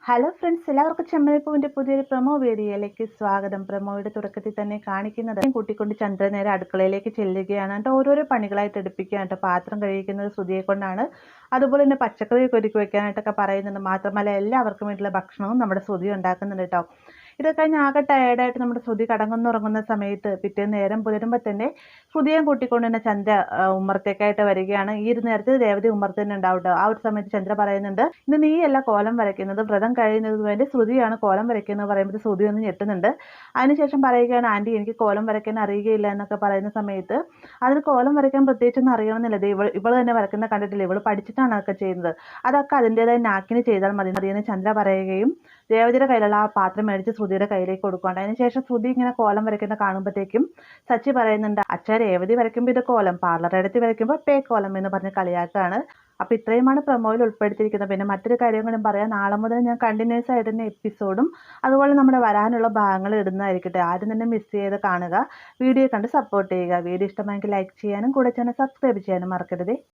Hello friends, എല്ലാവർക്കും ചെമ്മരിപ്പൂവിൻ്റെ പുതിയൊരു promo വീഡിയോയിലേക്ക് സ്വാഗതം. പ്രൊമോയുടെ തുടക്കത്തിൽ തന്നെ കാണിക്കുന്നത് കൂട്ടിക്കൊണ്ട് ചന്ദ്രൻ നേരെ അടുക്കളയിലേക്ക് ചെല്ലുകയാണ്. എന്നിട്ട് ഓരോരോ പണികളായിട്ട് എടുപ്പിക്കുകയാണ് കേട്ടോ. പാത്രം കഴിക്കുന്നത് ശ്രുതിയെ കൊണ്ടാണ്. അതുപോലെ തന്നെ പച്ചക്കറിയൊക്കെ ഒരുക്കി വെക്കാനായിട്ടൊക്കെ പറയുന്നുണ്ട്. മാത്രമല്ല എല്ലാവർക്കും വേണ്ടിയുള്ള ഭക്ഷണവും നമ്മുടെ ശ്രുതി ഉണ്ടാക്കുന്നുണ്ട് കേട്ടോ. ഇതൊക്കെ കഴിഞ്ഞ് ആകെ ടയേർഡായിട്ട് നമ്മുടെ ശ്രുതി കടങ്ങുന്നുറങ്ങുന്ന സമയത്ത് പിറ്റേന്ന് നേരം പുലരുമ്പോൾ തന്നെ ശ്രുതിയെ കൂട്ടിക്കൊണ്ട് തന്നെ ചന്ദ്ര ഉമ്മറത്തേക്കായിട്ട് വരികയാണ്. ഈ ഒരു നേരത്തെ രേവതി ഉമ്മറത്ത് തന്നെ ഉണ്ടാവും കേട്ടോ. ആ ഒരു സമയത്ത് ചന്ദ്ര പറയുന്നുണ്ട്, ഇന്ന് നീയല്ല കോലം വരയ്ക്കുന്നത്, വ്രതം കഴിയുന്നതിന് വേണ്ടി ശ്രുതിയാണ് കോലം വരയ്ക്കുന്നത് പറയുമ്പോൾ ശ്രുതി ഒന്ന് ഞെട്ടുന്നുണ്ട്. അതിനുശേഷം പറയുകയാണ്, ആൻറ്റി എനിക്ക് കോലം വരയ്ക്കാൻ അറിയുകയില്ല എന്നൊക്കെ പറയുന്ന സമയത്ത് അതിന് കോലം വരയ്ക്കാൻ പ്രത്യേകിച്ചൊന്നും അറിയണമെന്നില്ല. ഇവൾ തന്നെ വരയ്ക്കുന്ന കണ്ടിട്ടില്ല, ഇവൾ പഠിച്ചിട്ടാണ് അതൊക്കെ ചെയ്യുന്നത്, അതൊക്കെ അതിൻ്റെതായ നാക്കിന് ചെയ്താൽ മതി എന്ന് ചന്ദ്ര പറയുകയും രേവതിയുടെ കയ്യിലുള്ള ആ പാത്രം മേടിച്ച് ശ്രുതിയുടെ കയ്യിലേക്ക് കൊടുക്കുകയാണ്. അതിനുശേഷം ശ്രുതി ഇങ്ങനെ കോലം വരയ്ക്കുന്ന കാണുമ്പോഴത്തേക്കും സച്ചി പറയുന്നുണ്ട്, അച്ഛാ രേവതി വരയ്ക്കുമ്പോൾ ഇത് കോലം, പാർലറെടുത്ത് വരയ്ക്കുമ്പോൾ പേ കോലം എന്ന് പറഞ്ഞ് കളിയാക്കാണ്. അപ്പോൾ ഇത്രയുമാണ് പ്രൊമോയിൽ ഉൾപ്പെടുത്തിയിരിക്കുന്നത്. പിന്നെ മറ്റൊരു കാര്യം കൂടി പറയാം, നാളെ മുതൽ ഞാൻ കണ്ടിന്യൂസ് ആയിട്ട് തന്നെ എപ്പിസോഡും അതുപോലെ നമ്മുടെ വരാനുള്ള ഭാഗങ്ങൾ ഇടുന്നതായിരിക്കട്ടെ. ആരും തന്നെ മിസ് ചെയ്ത് കാണുക, വീഡിയോ കണ്ട് സപ്പോർട്ട് ചെയ്യുക. വീഡിയോ ഇഷ്ടമായെങ്കിൽ ലൈക്ക് ചെയ്യാനും കൂടെ ചാനൽ സബ്സ്ക്രൈബ് ചെയ്യാനും മറക്കരുത്.